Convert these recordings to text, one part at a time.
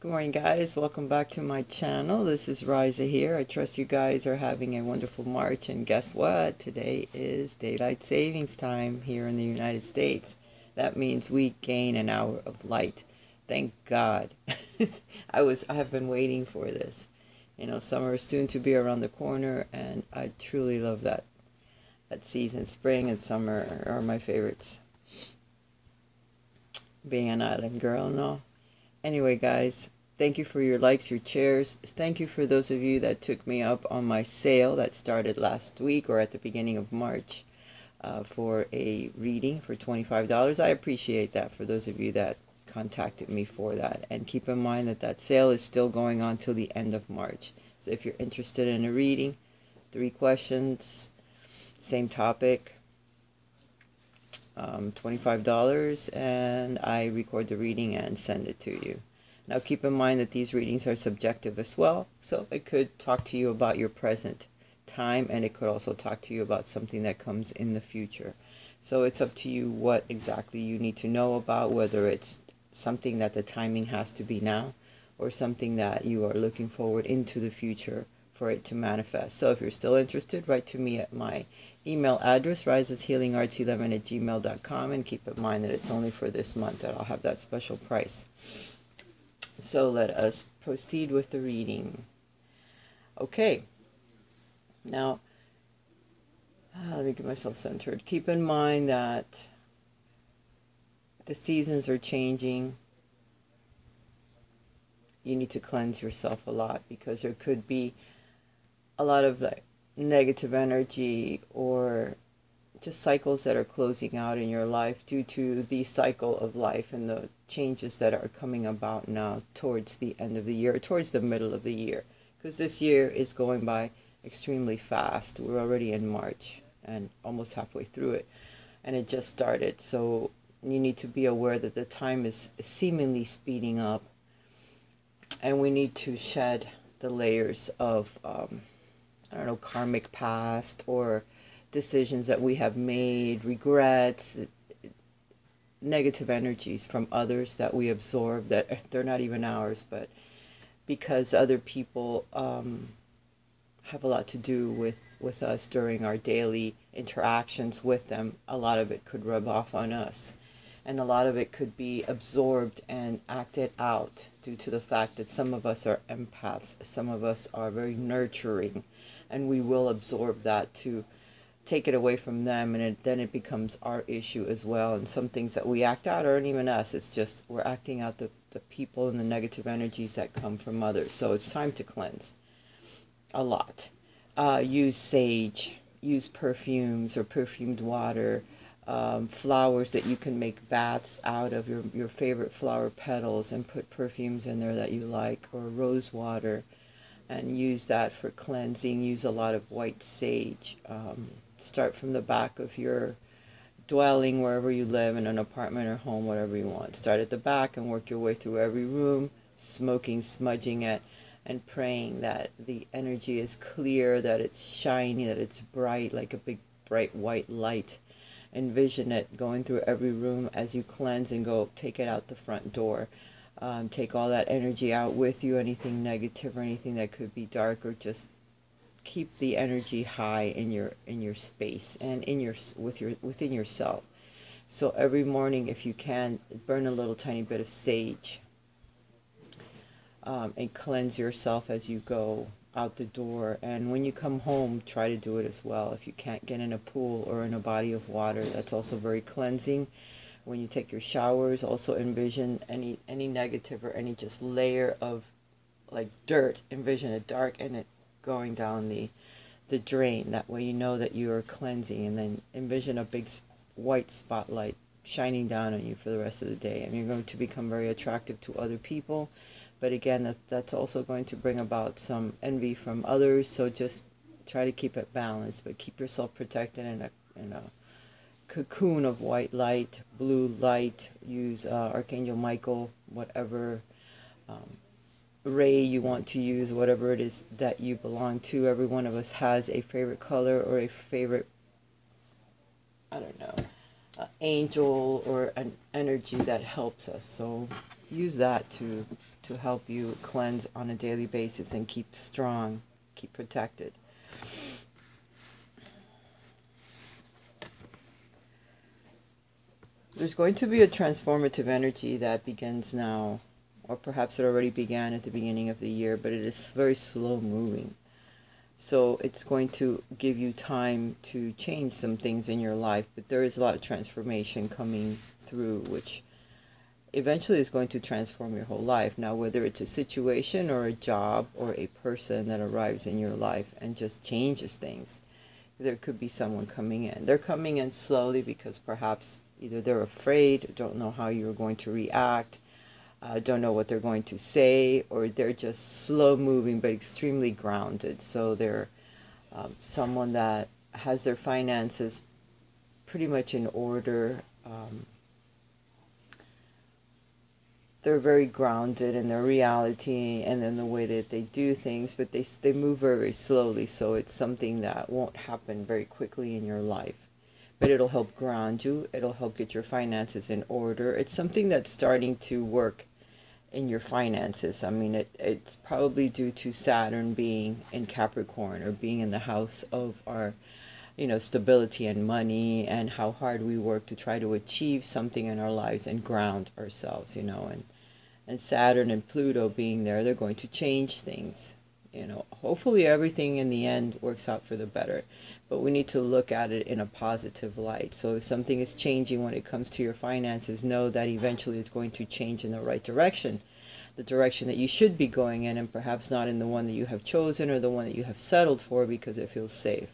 Good morning, guys. Welcome back to my channel. This is Raisa here. I trust you guys are having a wonderful March. And guess what? Today is daylight savings time here in the United States. That means we gain an hour of light. Thank God. I have been waiting for this. You know, summer is soon to be around the corner, and I truly love that season. Spring and summer are my favorites. Being an island girl and all. Anyway, guys, thank you for your likes, your shares. Thank you for those of you that took me up on my sale that started last week or at the beginning of March for a reading for $25. I appreciate that for those of you that contacted me for that. And keep in mind that that sale is still going on till the end of March. So if you're interested in a reading, 3 questions, same topic, $25, and I record the reading and send it to you. Now keep in mind that these readings are subjective as well, so it could talk to you about your present time, and it could also talk to you about something that comes in the future. So it's up to you what exactly you need to know about, whether it's something that the timing has to be now or something that you are looking forward into the future for it to manifest. So if you're still interested, write to me at my email address, risashealingarts11@gmail.com, and keep in mind that it's only for this month that I'll have that special price. So let us proceed with the reading. Okay. Now, let me get myself centered. Keep in mind that the seasons are changing. You need to cleanse yourself a lot because there could be a lot of negative energy or just cycles that are closing out in your life due to the cycle of life and the changes that are coming about now towards the end of the year, towards the middle of the year, because this year is going by extremely fast. We're already in March and almost halfway through it, and it just started. So you need to be aware that the time is seemingly speeding up, and we need to shed the layers of I don't know, karmic past or decisions that we have made, regrets, negative energies from others that we absorb that they're not even ours, but because other people have a lot to do with us during our daily interactions with them, a lot of it could rub off on us. And a lot of it could be absorbed and acted out due to the fact that some of us are empaths, some of us are very nurturing, and we will absorb that to take it away from them, and then it becomes our issue as well. And some things that we act out aren't even us, it's just we're acting out the people and the negative energies that come from others. So it's time to cleanse a lot. Use sage, use perfumes or perfumed water, flowers that you can make baths out of, your favorite flower petals, and put perfumes in there that you like, or rose water, and use that for cleansing. Use a lot of white sage. Start from the back of your dwelling, wherever you live, in an apartment or home, whatever you want. Start at the back and work your way through every room, smoking, smudging it, and praying that the energy is clear, that it's shiny, that it's bright, like a big bright white light. Envision it going through every room as you cleanse and go take it out the front door. Take all that energy out with you, anything negative or anything that could be dark, or just keep the energy high in your space and within yourself. So every morning, if you can, burn a little tiny bit of sage and cleanse yourself as you go out the door. And when you come home, try to do it as well. If you can't get in a pool or in a body of water, that's also very cleansing. When you take your showers, also envision any negative or any just layer of like dirt, envision it dark and it going down the drain. That way you know that you are cleansing. And then envision a big white spotlight shining down on you for the rest of the day, and you're going to become very attractive to other people. But again, that's also going to bring about some envy from others, so just try to keep it balanced, but keep yourself protected in a cocoon of white light, blue light. Use Archangel Michael, whatever ray you want to use, whatever it is that you belong to. Every one of us has a favorite color or a favorite, I don't know, angel or an energy that helps us. So use that to to help you cleanse on a daily basis and keep strong, keep protected. There's going to be a transformative energy that begins now, or perhaps it already began at the beginning of the year, but it is very slow moving. So it's going to give you time to change some things in your life, but there is a lot of transformation coming through, which eventually is going to transform your whole life. Now, whether it's a situation or a job or a person that arrives in your life and just changes things, there could be someone coming in. They're coming in slowly because perhaps either they're afraid, don't know how you're going to react, don't know what they're going to say, or they're just slow moving but extremely grounded. So they're someone that has their finances pretty much in order. They're very grounded in their reality and in the way that they do things, but they move very, very slowly, so it's something that won't happen very quickly in your life. But it'll help ground you, it'll help get your finances in order. It's something that's starting to work in your finances. I mean, it's probably due to Saturn being in Capricorn, or being in the house of our stability and money, and how hard we work to try to achieve something in our lives and ground ourselves, and Saturn and Pluto being there, they're going to change things. Hopefully everything in the end works out for the better, but we need to look at it in a positive light. So if something is changing when it comes to your finances, know that eventually it's going to change in the right direction, the direction that you should be going in, and perhaps not in the one that you have chosen or the one that you have settled for because it feels safe.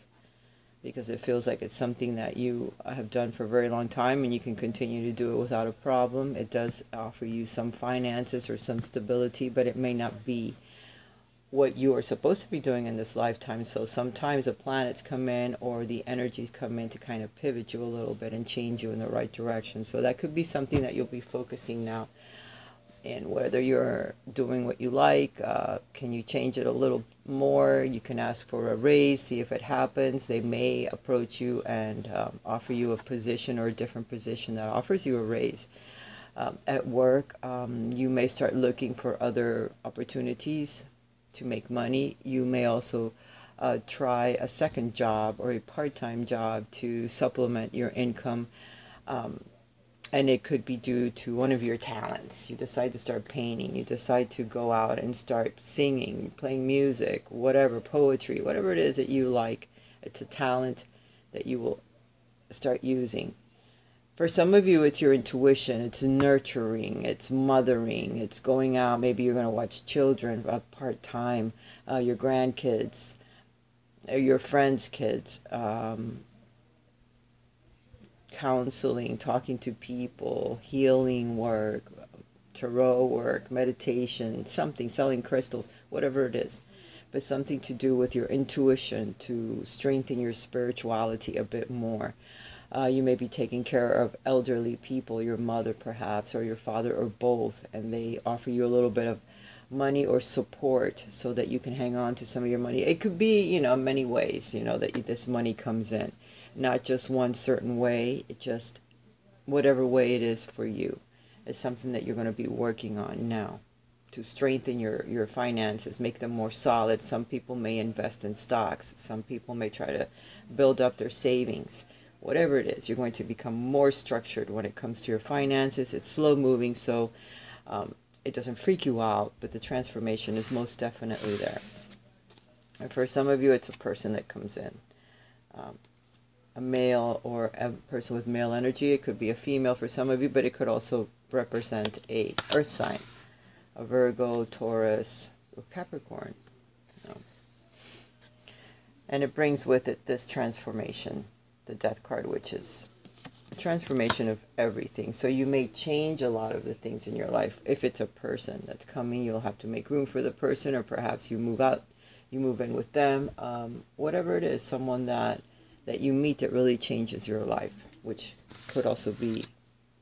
Because it feels like it's something that you have done for a very long time and you can continue to do it without a problem. It does offer you some finances or some stability, but it may not be what you are supposed to be doing in this lifetime. So sometimes the planets come in or the energies come in to kind of pivot you a little bit and change you in the right direction. So that could be something that you'll be focusing now. And whether you're doing what you like, can you change it a little more? You can ask for a raise, see if it happens. They may approach you and offer you a position or a different position that offers you a raise. At work, you may start looking for other opportunities to make money. You may also try a second job or a part-time job to supplement your income. And it could be due to one of your talents. You decide to start painting. You decide to go out and start singing, playing music, whatever, poetry, whatever it is that you like. It's a talent that you will start using. For some of you, it's your intuition. It's nurturing. It's mothering. It's going out. Maybe you're going to watch children part-time, your grandkids, your friends' kids. Counseling, talking to people, healing work, tarot work, meditation, something, selling crystals, whatever it is. But something to do with your intuition to strengthen your spirituality a bit more. You may be taking care of elderly people, your mother perhaps, or your father, or both, and they offer you a little bit of money or support so that you can hang on to some of your money. It could be, many ways, that this money comes in. Not just one certain way, it just whatever way it is for you. It's something that you're going to be working on now to strengthen your finances, make them more solid. Some people may invest in stocks. Some people may try to build up their savings. Whatever it is, you're going to become more structured when it comes to your finances. It's slow moving, so it doesn't freak you out, but the transformation is most definitely there. And for some of you, it's a person that comes in. A male or a person with male energy. It could be a female for some of you, but it could also represent a earth sign, a Virgo, Taurus, or Capricorn. And it brings with it this transformation, the Death card, which is a transformation of everything. So you may change a lot of the things in your life. If it's a person that's coming, you'll have to make room for the person, or perhaps you move out, you move in with them. Whatever it is, someone that you meet that really changes your life, which could also be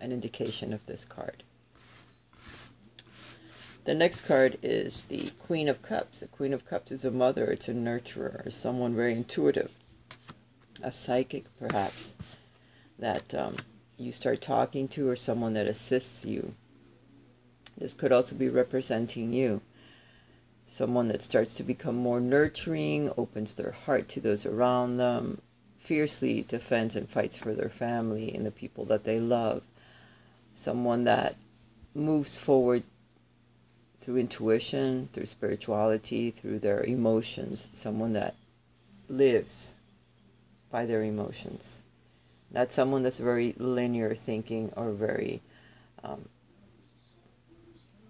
an indication of this card. The next card is the Queen of Cups. The Queen of Cups is a mother, it's a nurturer, someone very intuitive, a psychic perhaps, that you start talking to, or someone that assists you This could also be representing you. Someone that starts to become more nurturing, opens their heart to those around them, fiercely defends and fights for their family and the people that they love. Someone that moves forward through intuition, through spirituality, through their emotions. Someone that lives by their emotions. Not someone that's very linear thinking or very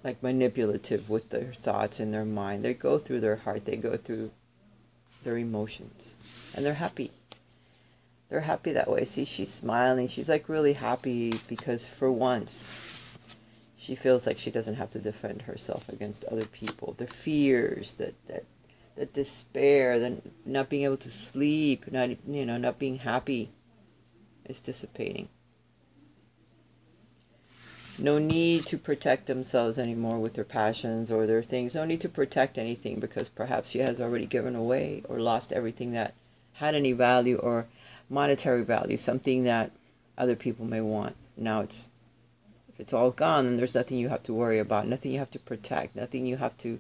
like manipulative with their thoughts in their mind. They go through their heart, they go through their emotions, and they're happy. They're happy that way. See, she's smiling. She's like really happy because for once she feels like she doesn't have to defend herself against other people. The fears, that despair, the not being able to sleep, not being happy is dissipating. No need to protect themselves anymore with their passions or their things. No need to protect anything because perhaps she has already given away or lost everything that had any value or monetary value, something that other people may want. Now if it's all gone, then there's nothing you have to worry about, nothing you have to protect, nothing you have to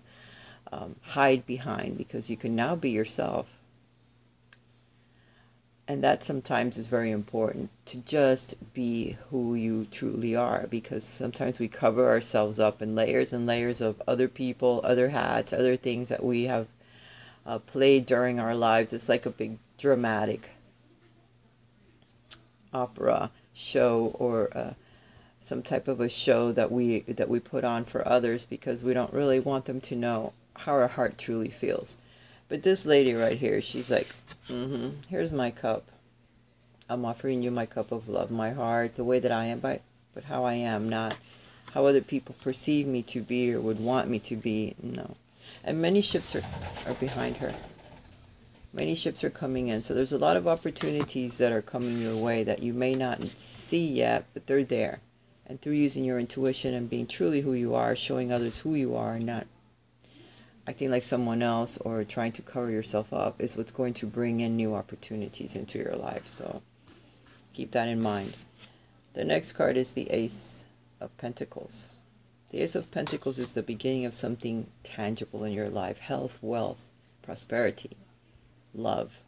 hide behind, because you can now be yourself. And that sometimes is very important, to just be who you truly are, because sometimes we cover ourselves up in layers and layers of other people, other hats, other things that we have played during our lives. It's like a big dramatic opera show or some type of a show that we put on for others because we don't really want them to know how our heart truly feels. But this lady right here, she's like, here's my cup. I'm offering you my cup of love, my heart, the way that I am, but how I am, not how other people perceive me to be or would want me to be. No. And many ships are behind her. Many ships are coming in. So there's a lot of opportunities that are coming your way that you may not see yet, but they're there. And through using your intuition and being truly who you are, showing others who you are, and not acting like someone else or trying to cover yourself up, is what's going to bring in new opportunities into your life. So keep that in mind. The next card is the Ace of Pentacles. The Ace of Pentacles is the beginning of something tangible in your life. Health, wealth, prosperity, love.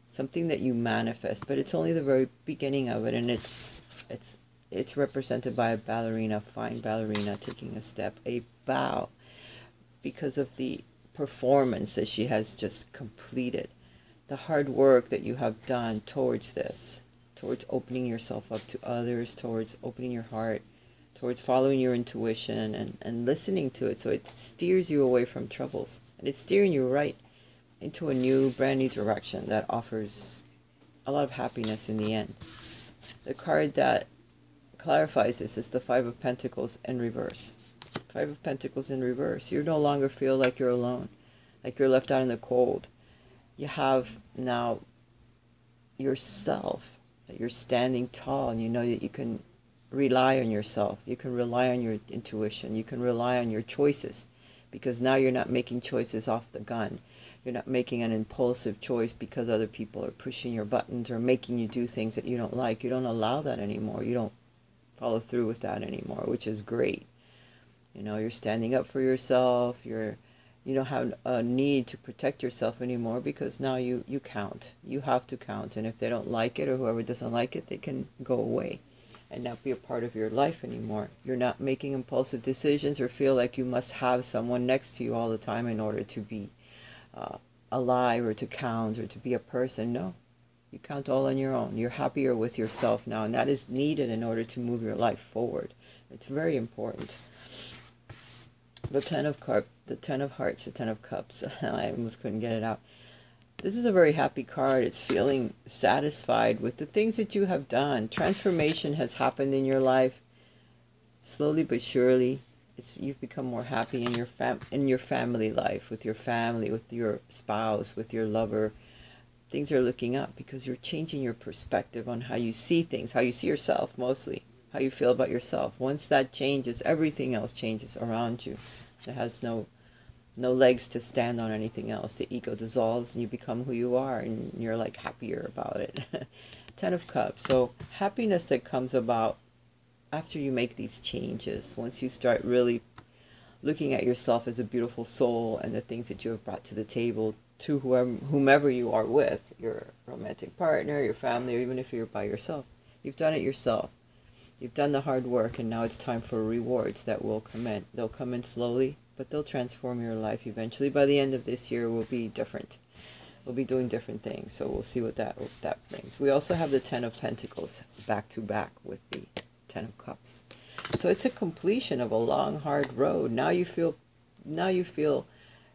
Something that you manifest, but it's only the very beginning of it, and it's represented by a ballerina, fine ballerina, taking a step, a bow, because of the performance that she has just completed, the hard work that you have done towards this, towards opening yourself up to others, towards opening your heart, towards following your intuition and listening to it, so it steers you away from troubles, and it's steering you right into a new, brand new direction that offers a lot of happiness in the end. The card that clarifies this is the Five of Pentacles in reverse. Five of Pentacles in reverse. You no longer feel like you're alone, like you're left out in the cold. You have now yourself, that you're standing tall, and you know that you can rely on yourself. You can rely on your intuition. You can rely on your choices, because now you're not making choices off the gun. You're not making an impulsive choice because other people are pushing your buttons or making you do things that you don't like. You don't allow that anymore. You don't follow through with that anymore, which is great. You know, you're standing up for yourself. You don't have a need to protect yourself anymore, because now you count. You have to count. And if they don't like it, or whoever doesn't like it, they can go away and not be a part of your life anymore. You're not making impulsive decisions or feel like you must have someone next to you all the time in order to be alive or to count or to be a person. No. You count all on your own. You're happier with yourself now, and that is needed in order to move your life forward. It's very important. The Ten of Hearts, the Ten of Cups. I almost couldn't get it out. This is a very happy card. It's feeling satisfied with the things that you have done. Transformation has happened in your life, slowly but surely. You've become more happy in your family life, with your family, with your spouse, with your lover. Things are looking up because you're changing your perspective on how you see things, how you see yourself mostly, how you feel about yourself. Once that changes, everything else changes around you. It has no legs to stand on anything else. The ego dissolves and you become who you are, and you're like happier about it. Ten of Cups. So happiness that comes about after you make these changes, once you start really looking at yourself as a beautiful soul and the things that you have brought to the table to whomever you are with, your romantic partner, your family, or even if you're by yourself. You've done it yourself. You've done the hard work, and now it's time for rewards that will come in. They'll come in slowly, but they'll transform your life eventually. By the end of this year, we'll be different. We'll be doing different things, so we'll see what that brings. We also have the Ten of Pentacles back to back with the Ten of Cups. So it's a completion of a long, hard road. Now you feel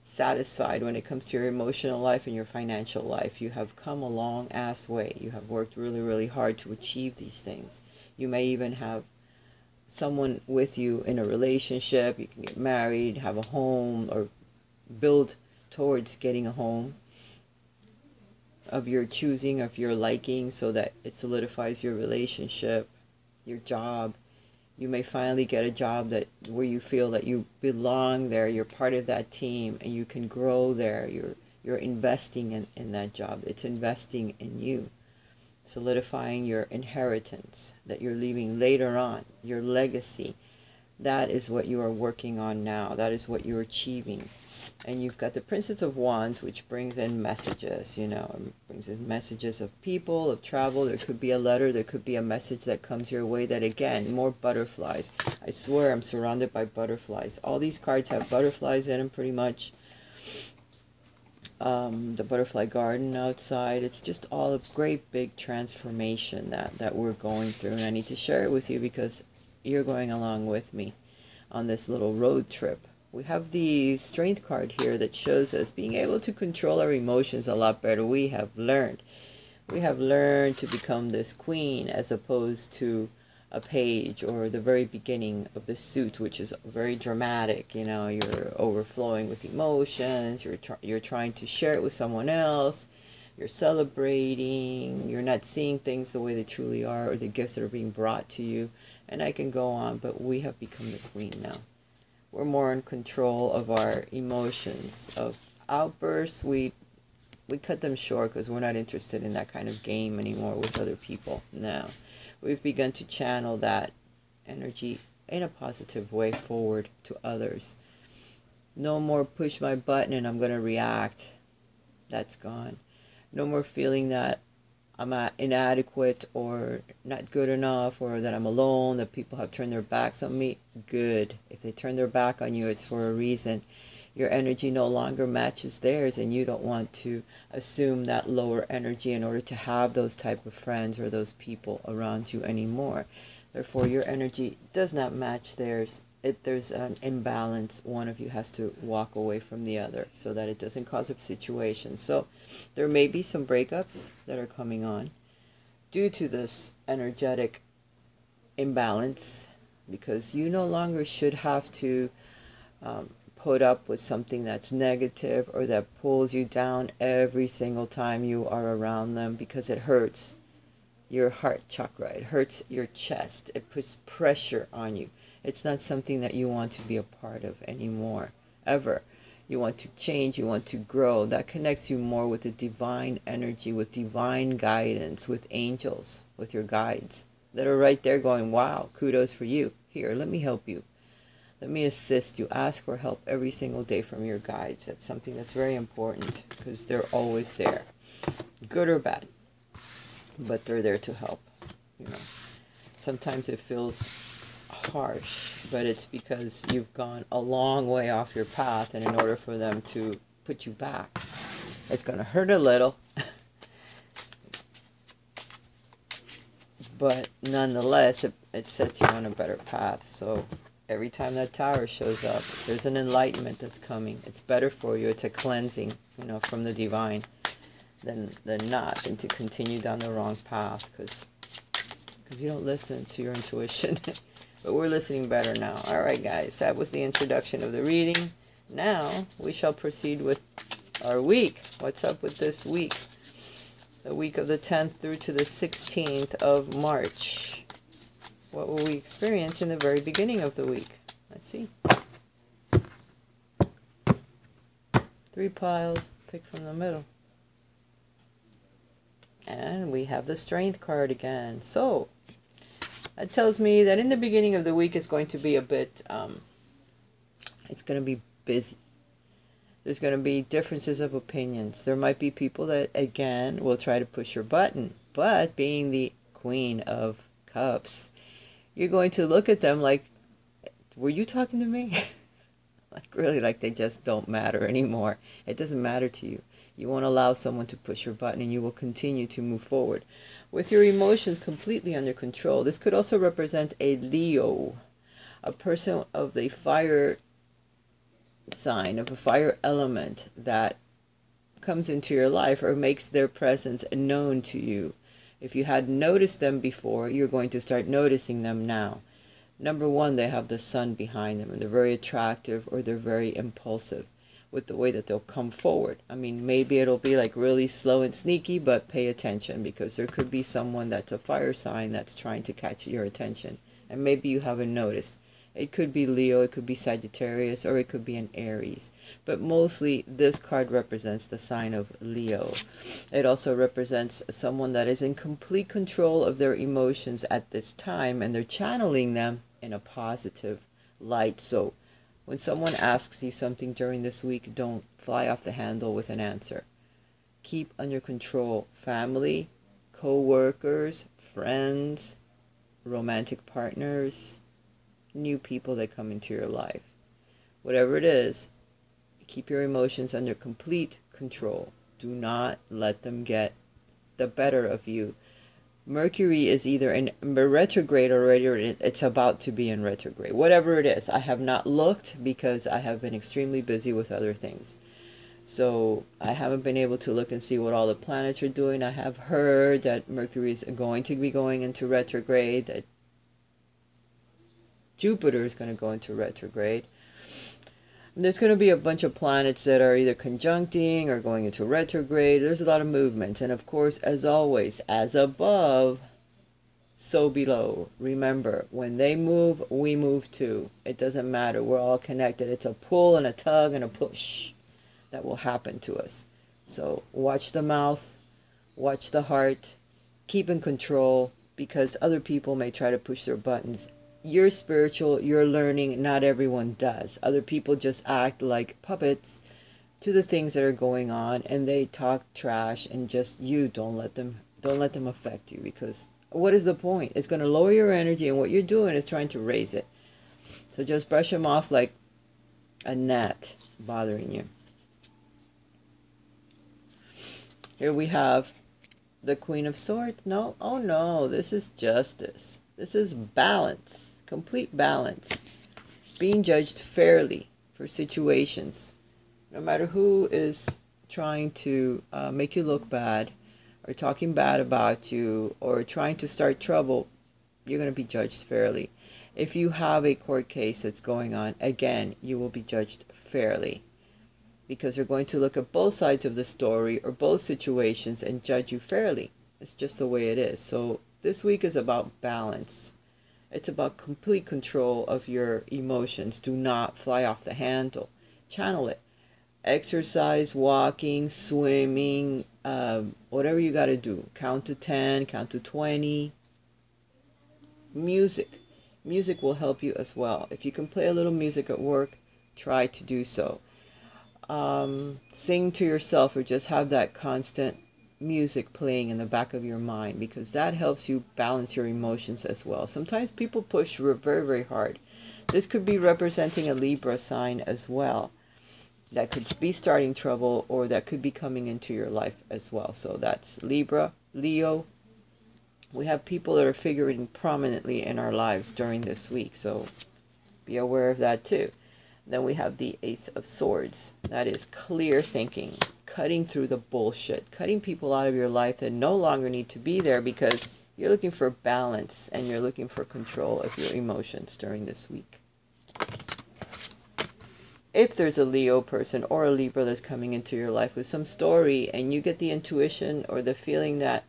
satisfied when it comes to your emotional life and your financial life. You have come a long ass way. You have worked really, really hard to achieve these things. You may even have someone with you in a relationship. You can get married, have a home, or build towards getting a home of your choosing, of your liking, so that it solidifies your relationship, your job. You may finally get a job where you feel that you belong there, you're part of that team, and you can grow there. You're investing in that job. It's investing in you, solidifying your inheritance that you're leaving later on, your legacy. That is what you are working on now. That is what you're achieving. And you've got the Princess of Wands, which brings in messages, brings in messages of people, of travel. There could be a letter, there could be a message that comes your way that, again, more butterflies. I swear I'm surrounded by butterflies. All these cards have butterflies in them, pretty much. The butterfly garden outside. It's just all a great big transformation that we're going through. And I need to share it with you because you're going along with me on this little road trip. We have the Strength card here that shows us being able to control our emotions a lot better. We have learned to become this queen as opposed to a page, or the very beginning of the suit, which is very dramatic. You're overflowing with emotions. You're trying to share it with someone else. You're celebrating. You're not seeing things the way they truly are, or the gifts that are being brought to you. And I can go on, but we have become the queen now. We're more in control of our emotions. Of outbursts, we cut them short because we're not interested in that kind of game anymore with other people. Now, we've begun to channel that energy in a positive way forward to others. No more push my button and I'm going to react. That's gone. No more feeling that I'm inadequate or not good enough, or that I'm alone, that people have turned their backs on me. Good. If they turn their back on you, it's for a reason. Your energy no longer matches theirs, and you don't want to assume that lower energy in order to have those type of friends or those people around you anymore. Therefore, your energy does not match theirs. If there's an imbalance, one of you has to walk away from the other so that it doesn't cause a situation. So there may be some breakups that are coming on due to this energetic imbalance, because you no longer should have to put up with something that's negative or that pulls you down every single time you are around them, because it hurts your heart chakra. It hurts your chest. It puts pressure on you. It's not something that you want to be a part of anymore, ever. You want to change, you want to grow. That connects you more with the divine energy, with divine guidance, with angels, with your guides that are right there going, wow, kudos for you. Here, let me help you. Let me assist you. Ask for help every single day from your guides. That's something that's very important, because they're always there, good or bad, but they're there to help. Sometimes it feels harsh, but it's because you've gone a long way off your path, and in order for them to put you back, it's going to hurt a little, but nonetheless it sets you on a better path. So every time that tower shows up, there's an enlightenment that's coming. It's better for you. It's a cleansing, from the divine than not, and to continue down the wrong path, because you don't listen to your intuition. But we're listening better now. All right, guys, that was the introduction of the reading. Now we shall proceed with our week. What's up with this week? The week of the 10th through to the 16th of March. What will we experience in the very beginning of the week? Let's see. 3 piles, pick from the middle. And we have the Strength card again. So that tells me that in the beginning of the week is going to be a bit It's going to be busy. There's going to be differences of opinions. There might be people that, again, will try to push your button. But being the Queen of Cups, you're going to look at them like, were you talking to me? Like, really, like they just don't matter anymore. It doesn't matter to you. You won't allow someone to push your button, and you will continue to move forward with your emotions completely under control. This could also represent a Leo, a person of the fire sign, of a fire element that comes into your life or makes their presence known to you. If you hadn't noticed them before, you're going to start noticing them now. Number one, they have the sun behind them, and they're very attractive, or they're very impulsive with the way that they'll come forward. I mean, maybe it'll be like really slow and sneaky, but pay attention, because there could be someone that's a fire sign that's trying to catch your attention, and maybe you haven't noticed. It could be Leo, it could be Sagittarius, or it could be an Aries. But mostly, this card represents the sign of Leo. It also represents someone that is in complete control of their emotions at this time, and they're channeling them in a positive light. So, when someone asks you something during this week, don't fly off the handle with an answer. Keep under control. Family, co-workers, friends, romantic partners, new people that come into your life. Whatever it is, keep your emotions under complete control. Do not let them get the better of you. Mercury is either in retrograde already, or it's about to be in retrograde. Whatever it is, I have not looked because I have been extremely busy with other things. So I haven't been able to look and see what all the planets are doing. I have heard that Mercury is going to be going into retrograde, that Jupiter is going to go into retrograde. There's going to be a bunch of planets that are either conjuncting or going into retrograde. There's a lot of movements. And of course, as always, as above, so below. Remember, when they move, we move too. It doesn't matter. We're all connected. It's a pull and a tug and a push that will happen to us. So watch the mouth, watch the heart, keep in control, because other people may try to push their buttons. You're spiritual, you're learning, not everyone does. Other people just act like puppets to the things that are going on, and they talk trash, and just you don't let them affect you, because what is the point? It's going to lower your energy, and what you're doing is trying to raise it. So just brush them off like a gnat bothering you. Here we have the Queen of Swords. No, oh no, this is justice. This is balance. Complete balance. Being judged fairly for situations. No matter who is trying to make you look bad, or talking bad about you, or trying to start trouble, you're going to be judged fairly. If you have a court case that's going on, again, you will be judged fairly, because they're going to look at both sides of the story or both situations and judge you fairly. It's just the way it is. So this week is about balance. It's about complete control of your emotions. Do not fly off the handle. Channel it. Exercise, walking, swimming, whatever you got to do. Count to 10, count to 20. Music. Music will help you as well. If you can play a little music at work, try to do so. Sing to yourself, or just have that constant music playing in the back of your mind, because that helps you balance your emotions as well. Sometimes people push very, very hard. This could be representing a Libra sign as well. That could be starting trouble, or that could be coming into your life as well. So that's Libra, Leo. We have people that are figuring prominently in our lives during this week, so be aware of that too. Then we have the Ace of Swords. That is clear thinking, cutting through the bullshit, cutting people out of your life that no longer need to be there, because you're looking for balance and you're looking for control of your emotions during this week. If there's a Leo person or a Libra that's coming into your life with some story, and you get the intuition or the feeling that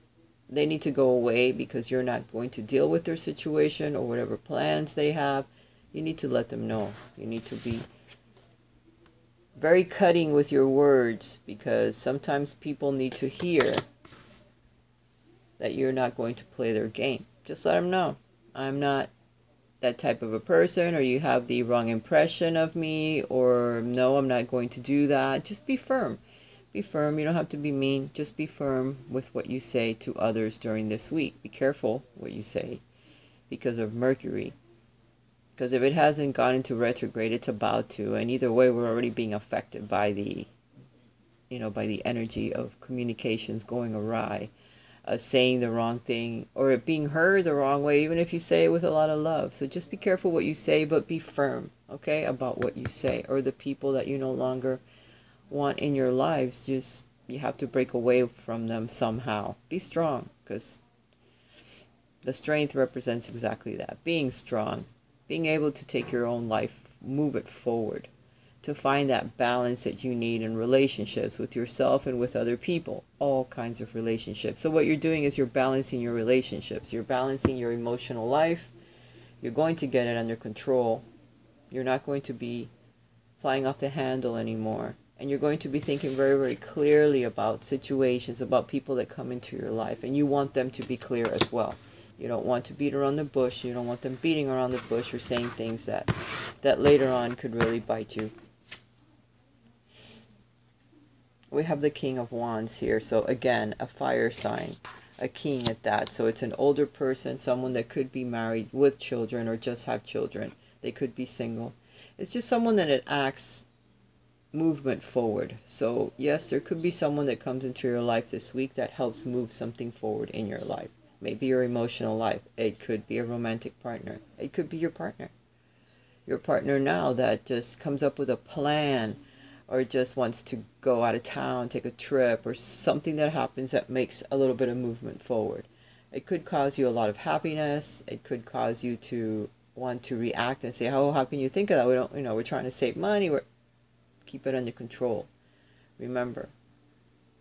they need to go away because you're not going to deal with their situation or whatever plans they have, you need to let them know. You need to be very cutting with your words, because sometimes people need to hear that you're not going to play their game. Just let them know. I'm not that type of a person, or you have the wrong impression of me, or no, I'm not going to do that. Just be firm. Be firm. You don't have to be mean. Just be firm with what you say to others during this week. Be careful what you say because of Mercury. Because if it hasn't gone into retrograde, it's about to. And either way, we're already being affected by the, by the energy of communications going awry, saying the wrong thing, or it being heard the wrong way, even if you say it with a lot of love. So just be careful what you say, but be firm, okay, about what you say, or the people that you no longer want in your lives. Just, you have to break away from them somehow. Be strong, because the strength represents exactly that. Being strong, being able to take your own life, move it forward, to find that balance that you need in relationships with yourself and with other people, all kinds of relationships. So what you're doing is you're balancing your relationships. You're balancing your emotional life. You're going to get it under control. You're not going to be flying off the handle anymore. And you're going to be thinking very, very clearly about situations, about people that come into your life. And you want them to be clear as well. You don't want to beat around the bush. You don't want them beating around the bush or saying things that later on could really bite you. We have the King of Wands here. So again, a fire sign, a king at that. So it's an older person, someone that could be married with children or just have children. They could be single. It's just someone that it acts movement forward. So yes, there could be someone that comes into your life this week that helps move something forward in your life. Maybe your emotional life. It could be a romantic partner. It could be your partner. Your partner now that just comes up with a plan, or just wants to go out of town, take a trip, or something that happens that makes a little bit of movement forward. It could cause you a lot of happiness. It could cause you to want to react and say, oh, how can you think of that? We don't, we're trying to save money. Keep it under control. Remember,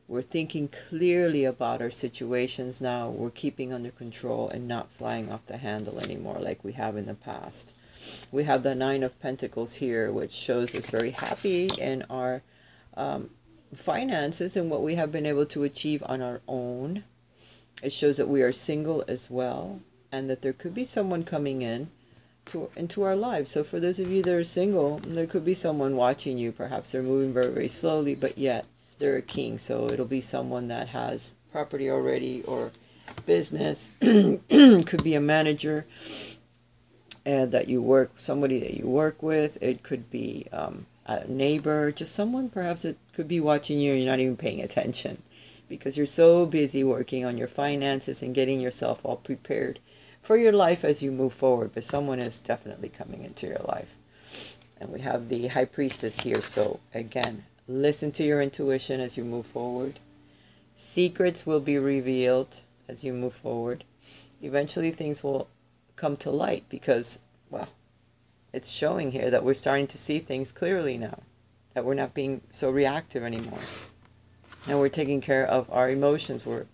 we're thinking clearly about our situations now. We're keeping under control and not flying off the handle anymore like we have in the past. We have the Nine of Pentacles here, which shows us very happy in our finances and what we have been able to achieve on our own. It shows that we are single as well, and that there could be someone coming into our lives. So for those of you that are single, there could be someone watching you. Perhaps they're moving very, very slowly, but yet they're a king. So it'll be someone that has property already or business. Could be a manager that you work, somebody that you work with. It could be a neighbor, just someone perhaps that could be watching you and you're not even paying attention because you're so busy working on your finances and getting yourself all prepared for your life as you move forward. But someone is definitely coming into your life. And we have the High Priestess here. So again, listen to your intuition as you move forward. Secrets will be revealed as you move forward. Eventually things will come to light because, well, it's showing here that we're starting to see things clearly now. That we're not being so reactive anymore. And we're taking care of our emotions. We're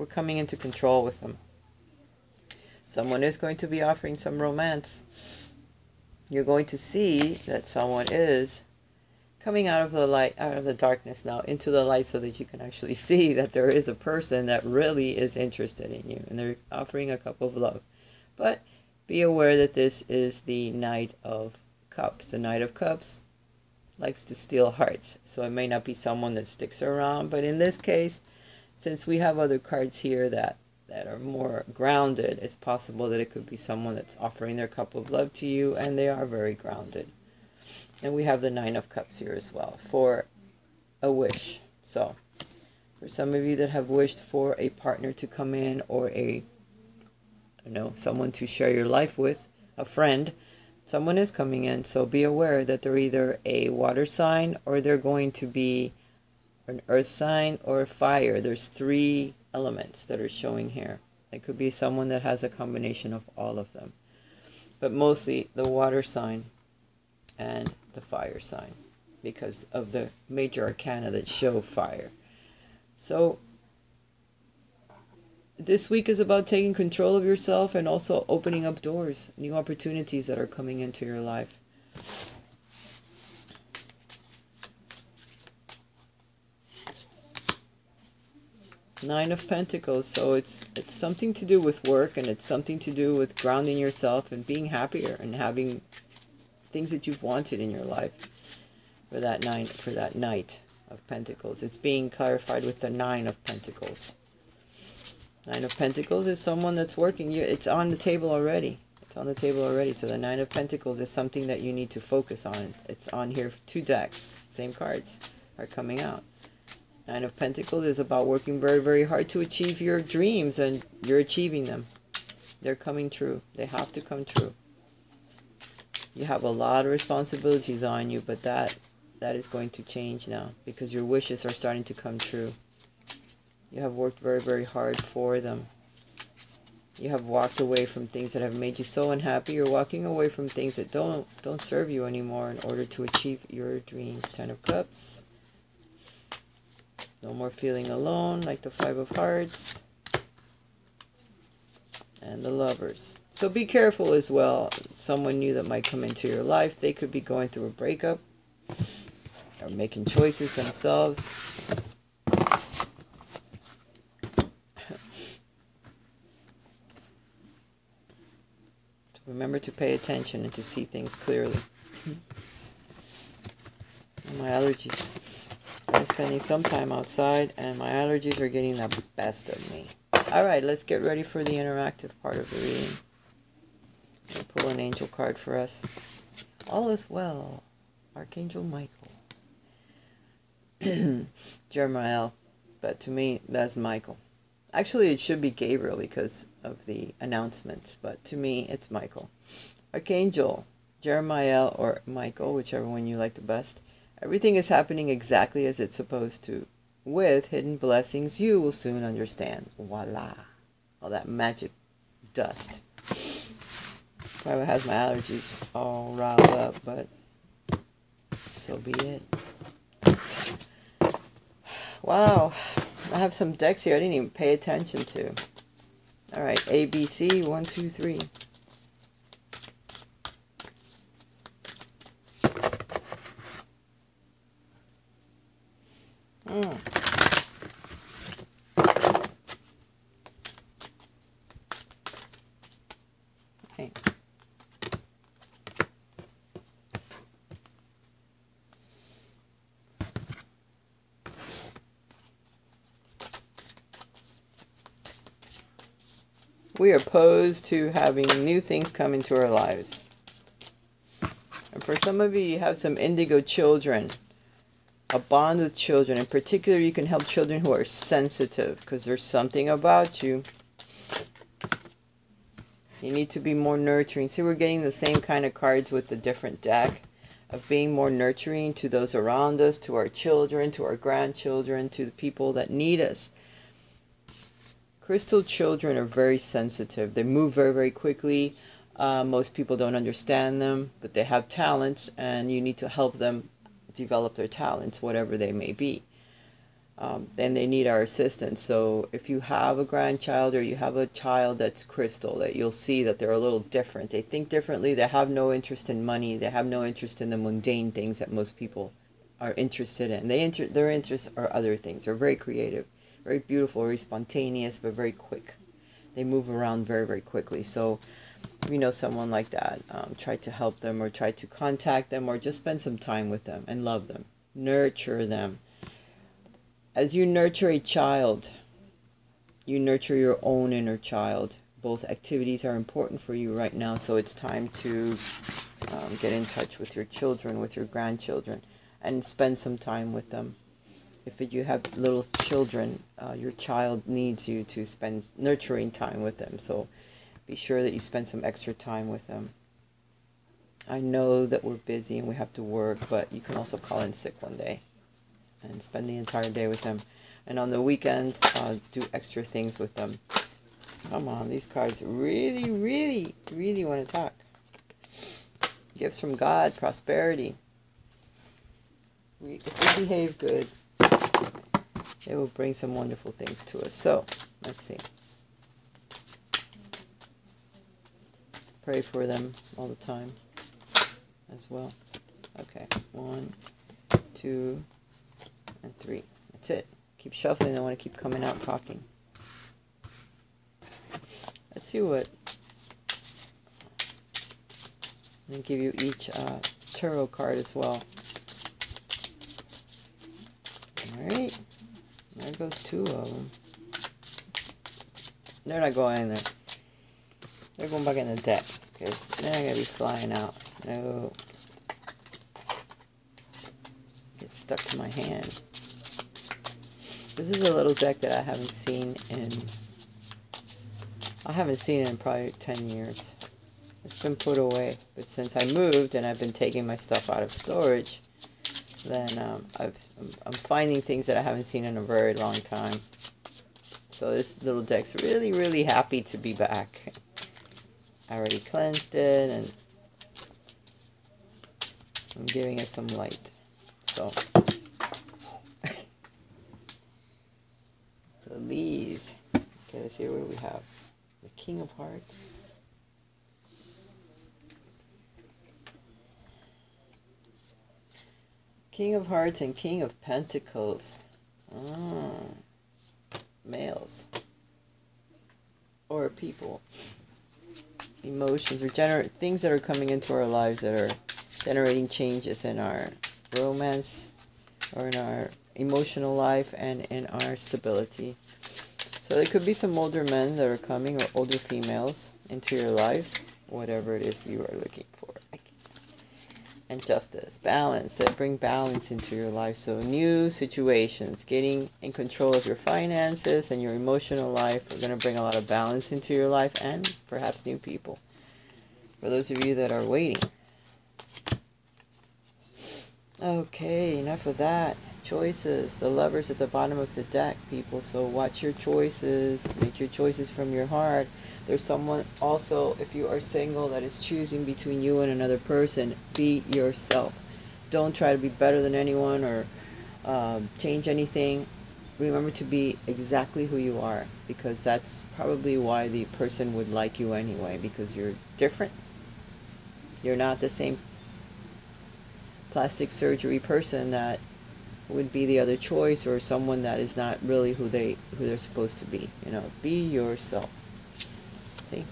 coming into control with them. Someone is going to be offering some romance. You're going to see that someone is coming out of the light, out of the darkness now, into the light, so that you can actually see that there is a person that really is interested in you. And they're offering a cup of love. But be aware that this is the Knight of Cups. The Knight of Cups likes to steal hearts. So it may not be someone that sticks around. But in this case, since we have other cards here that are more grounded, it's possible that it could be someone that's offering their cup of love to you, and they are very grounded. And we have the Nine of Cups here as well for a wish. So for some of you that have wished for a partner to come in, or someone to share your life with, a friend, someone is coming in. So be aware that they're either a water sign, or they're going to be an earth sign, or fire. There's 3 elements that are showing here. It could be someone that has a combination of all of them, but mostly the water sign and the fire sign, because of the major arcana that show fire. So this week is about taking control of yourself and also opening up doors, new opportunities that are coming into your life. Nine of Pentacles. So it's something to do with work, and it's something to do with grounding yourself and being happier and having things that you've wanted in your life for that Knight of Pentacles. It's being clarified with the Nine of Pentacles. Nine of Pentacles is someone that's working. It's on the table already. It's on the table already. So the Nine of Pentacles is something that you need to focus on. It's on here. 2 decks. Same cards are coming out. Nine of Pentacles is about working very, very hard to achieve your dreams, and you're achieving them. They're coming true. They have to come true. You have a lot of responsibilities on you, but that is going to change now because your wishes are starting to come true. You have worked very, very hard for them. You have walked away from things that have made you so unhappy. You're walking away from things that don't serve you anymore in order to achieve your dreams. 10 of Cups. No more feeling alone, like the 5 of Hearts. And the Lovers. So be careful as well. Someone new that might come into your life, they could be going through a breakup or making choices themselves. Remember to pay attention and to see things clearly. My allergies. I'm spending some time outside, and my allergies are getting the best of me. Alright, let's get ready for the interactive part of the reading. I'll pull an angel card for us. All is well. Archangel Michael. Jeremiah, but to me, that's Michael. Actually, it should be Gabriel because of the announcements, but to me, it's Michael. Archangel, Jeremiah, or Michael, whichever one you like the best. Everything is happening exactly as it's supposed to. With hidden blessings, you will soon understand. Voila. All that magic dust. Probably has my allergies all riled up, but so be it. Wow. I have some decks here I didn't even pay attention to. Alright, ABC, 1, 2, 3. Okay. We are opposed to having new things come into our lives. And for some of you, you have some indigo children. A bond with children. In particular, you can help children who are sensitive because there's something about you. You need to be more nurturing. See, we're getting the same kind of cards with the different deck of being more nurturing to those around us, to our children, to our grandchildren, to the people that need us. Crystal children are very sensitive. They move very, very quickly. Most people don't understand them, but they have talents, and you need to help them develop their talents, whatever they may be. And they need our assistance. So if you have a grandchild or you have a child that's crystal, that you'll see that they're a little different. They think differently. They have no interest in money. They have no interest in the mundane things that most people are interested in. Their interests are other things. They're very creative, very beautiful, very spontaneous, but very quick. They move around very, very quickly. So if you know someone like that, try to help them or try to contact them or just spend some time with them and love them. Nurture them. As you nurture a child, you nurture your own inner child. Both activities are important for you right now, so it's time to get in touch with your children, with your grandchildren, and spend some time with them. If you have little children, your child needs you to spend nurturing time with them, so be sure that you spend some extra time with them. I know that we're busy and we have to work, but you can also call in sick one day and spend the entire day with them. And on the weekends, do extra things with them. Come on, these cards really, really, really want to talk. Gifts from God, prosperity. If we behave good, it will bring some wonderful things to us. So, let's see. Pray for them all the time as well. Okay, 1, 2, and 3. That's it. Keep shuffling. I want to keep coming out talking. Let's see what. Let me give you each tarot card as well. Alright. There goes 2 of them. They're not going in there. They're going back in the deck. Because they're not going to be flying out. No. Get stuck to my hand. This is a little deck that I haven't seen in... I haven't seen it in probably 10 years. It's been put away. But since I moved and I've been taking my stuff out of storage, then I'm finding things that I haven't seen in a very long time. So this little deck's really, really happy to be back. I already cleansed it and I'm giving it some light. So these. Okay, let's see what we have. The King of Hearts. King of Hearts and King of Pentacles. Males. Or people. Emotions or things that are coming into our lives that are generating changes in our romance or in our emotional life and in our stability. So there could be some older men that are coming or older females into your lives, whatever it is you are looking for. And justice, balance, that bring balance into your life. So new situations, getting in control of your finances and your emotional life are going to bring a lot of balance into your life and perhaps new people. For those of you that are waiting. Okay, enough of that. Choices, the Lovers at the bottom of the deck, people. So watch your choices, make your choices from your heart. There's someone also, if you are single, that is choosing between you and another person. Be yourself. Don't try to be better than anyone or change anything. Remember to be exactly who you are, because that's probably why the person would like you anyway, because you're different. You're not the same plastic surgery person that would be the other choice, or someone that is not really who they're supposed to be. You know, be yourself. See?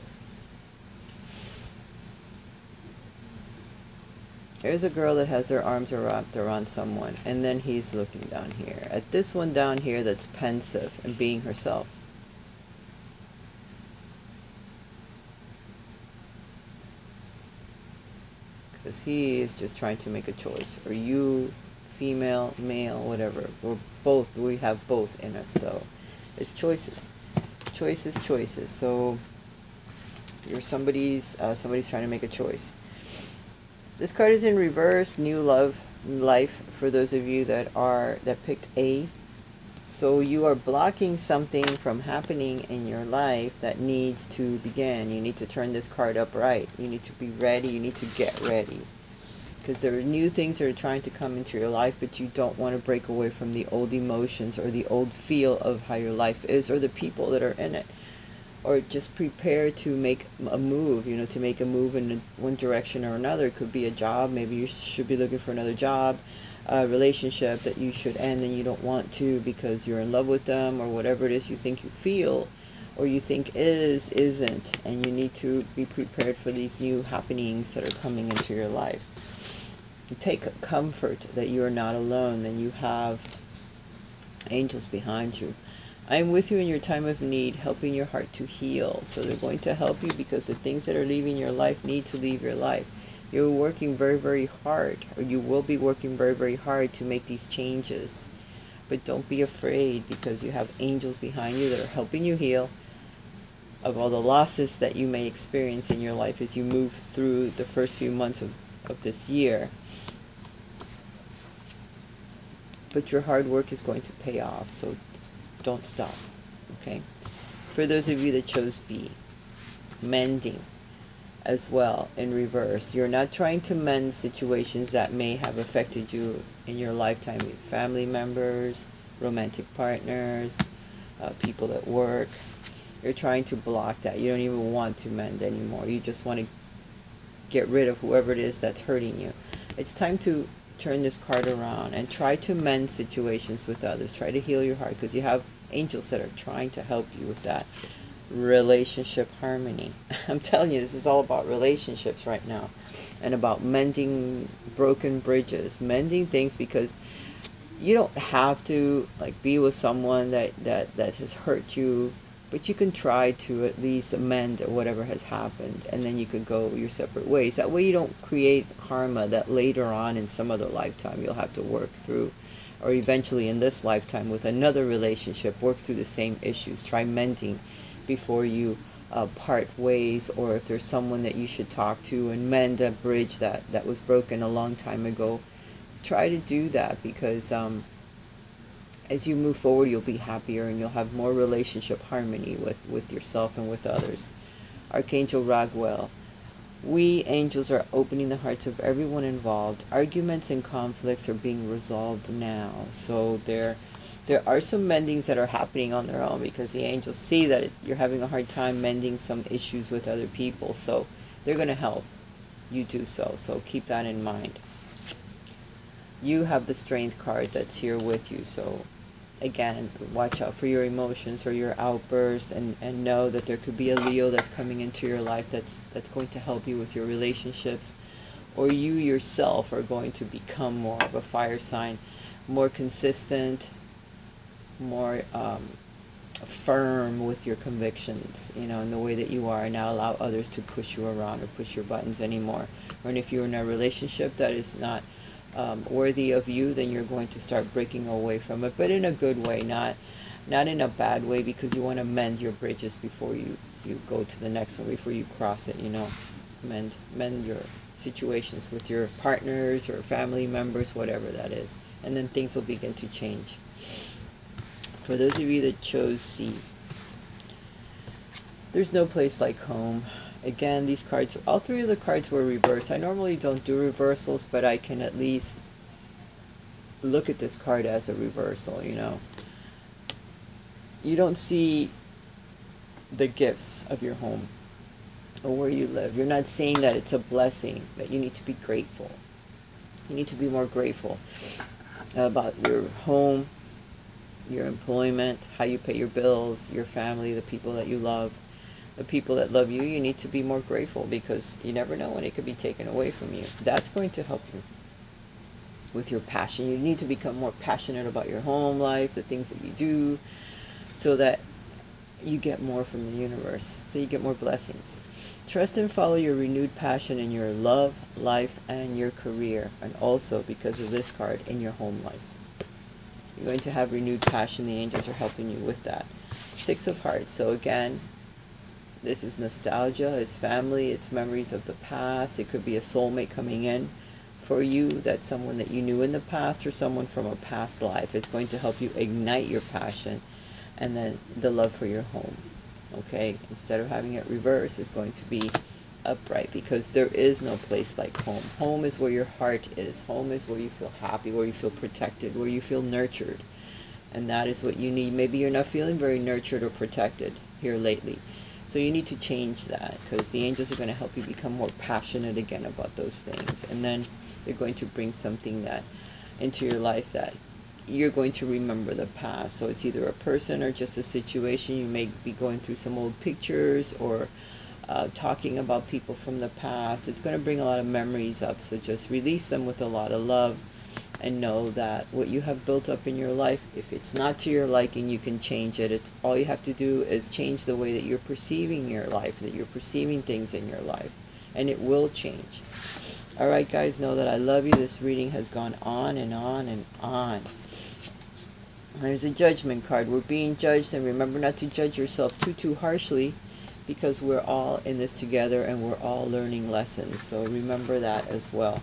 Here's a girl that has her arms wrapped around someone, and then he's looking down here at this one down here that's pensive and being herself. Because he is just trying to make a choice. Or you, female, male, whatever. We're both, we have both in us. So it's choices. Choices, choices. So you're somebody's trying to make a choice. This card is in reverse. New love, life, for those of you that picked A. So you are blocking something from happening in your life that needs to begin. You need to turn this card upright. You need to be ready. You need to get ready. Because there are new things that are trying to come into your life, but you don't want to break away from the old emotions or the old feel of how your life is or the people that are in it. Or just prepare to make a move, you know, to make a move in one direction or another. It could be a job. Maybe you should be looking for another job. A relationship that you should end and you don't want to because you're in love with them, or whatever it is you think you feel or you think isn't, and you need to be prepared for these new happenings that are coming into your life. You take comfort that you are not alone, and you have angels behind you. I am with you in your time of need, helping your heart to heal. So they're going to help you because the things that are leaving your life need to leave your life. You're working very, very hard, or you will be working very, very hard to make these changes. But don't be afraid, because you have angels behind you that are helping you heal of all the losses that you may experience in your life as you move through the first few months of this year. But your hard work is going to pay off, so don't stop, okay? For those of you that chose B, mending as well in reverse. You're not trying to mend situations that may have affected you in your lifetime with family members, romantic partners, people at work. You're trying to block that. You don't even want to mend anymore. You just want to get rid of whoever it is that's hurting you. It's time to turn this card around and try to mend situations with others. Try to heal your heart, because you have angels that are trying to help you with that relationship harmony. I'm telling you, this is all about relationships right now, and about mending broken bridges, mending things, because you don't have to like be with someone that has hurt you, but you can try to at least amend whatever has happened, and then you can go your separate ways. That way you don't create karma that later on in some other lifetime you'll have to work through, or eventually in this lifetime with another relationship, work through the same issues. Try mending before you part ways, or if there's someone that you should talk to and mend a bridge that was broken a long time ago, try to do that, because as you move forward, you'll be happier and you'll have more relationship harmony with yourself and with others. Archangel Raguel, we angels are opening the hearts of everyone involved. Arguments and conflicts are being resolved now. So there are some mendings that are happening on their own, because the angels see that you're having a hard time mending some issues with other people. So they're going to help you do so. So keep that in mind. You have the Strength card that's here with you. So again, watch out for your emotions or your outbursts, and know that there could be a Leo that's coming into your life that's going to help you with your relationships, or you yourself are going to become more of a fire sign, more consistent, more firm with your convictions, you know, in the way that you are, and not allow others to push you around or push your buttons anymore. Or if you're in a relationship that is not worthy of you, then you're going to start breaking away from it, but in a good way, not in a bad way, because you want to mend your bridges before you go to the next one, before you cross it, you know. Mend your situations with your partners or family members, whatever that is, and then things will begin to change. For those of you that chose C, there's no place like home. Again, these cards, all three of the cards were reversed. I normally don't do reversals, but I can at least look at this card as a reversal, you know. You don't see the gifts of your home or where you live. You're not saying that it's a blessing, that you need to be grateful. You need to be more grateful about your home, your employment, how you pay your bills, your family, the people that you love. The people that love you, you need to be more grateful, because you never know when it could be taken away from you. That's going to help you with your passion. You need to become more passionate about your home life, the things that you do, so that you get more from the universe, so you get more blessings. Trust and follow your renewed passion in your love, life, and your career, and also, because of this card, in your home life. You're going to have renewed passion. The angels are helping you with that. Six of Hearts. So again, this is nostalgia, it's family, it's memories of the past. It could be a soulmate coming in for you, that's someone that you knew in the past, or someone from a past life. It's going to help you ignite your passion, and then the love for your home. Okay, instead of having it reverse, it's going to be upright, because there is no place like home. Home is where your heart is. Home is where you feel happy, where you feel protected, where you feel nurtured. And that is what you need. Maybe you're not feeling very nurtured or protected here lately. So you need to change that, because the angels are going to help you become more passionate again about those things. And then they're going to bring something that into your life that you're going to remember the past. So it's either a person or just a situation. You may be going through some old pictures, or talking about people from the past. It's going to bring a lot of memories up. So just release them with a lot of love, and know that what you have built up in your life, if it's not to your liking, you can change it. It's all you have to do is change the way that you're perceiving your life, that you're perceiving things in your life, and it will change. Alright guys, know that I love you. This reading has gone on and on and on. There's a Judgment card. We're being judged, and remember not to judge yourself too harshly, because we're all in this together and we're all learning lessons. So remember that as well.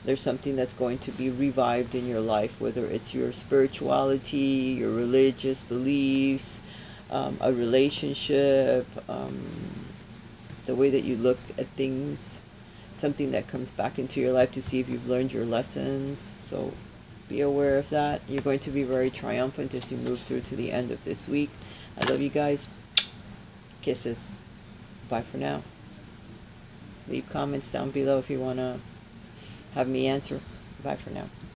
There's something that's going to be revived in your life, whether it's your spirituality, your religious beliefs, a relationship, the way that you look at things, something that comes back into your life to see if you've learned your lessons. So be aware of that. You're going to be very triumphant as you move through to the end of this week. I love you guys. Kisses. Bye for now. Leave comments down below if you want to have me answer. Bye. Bye for now.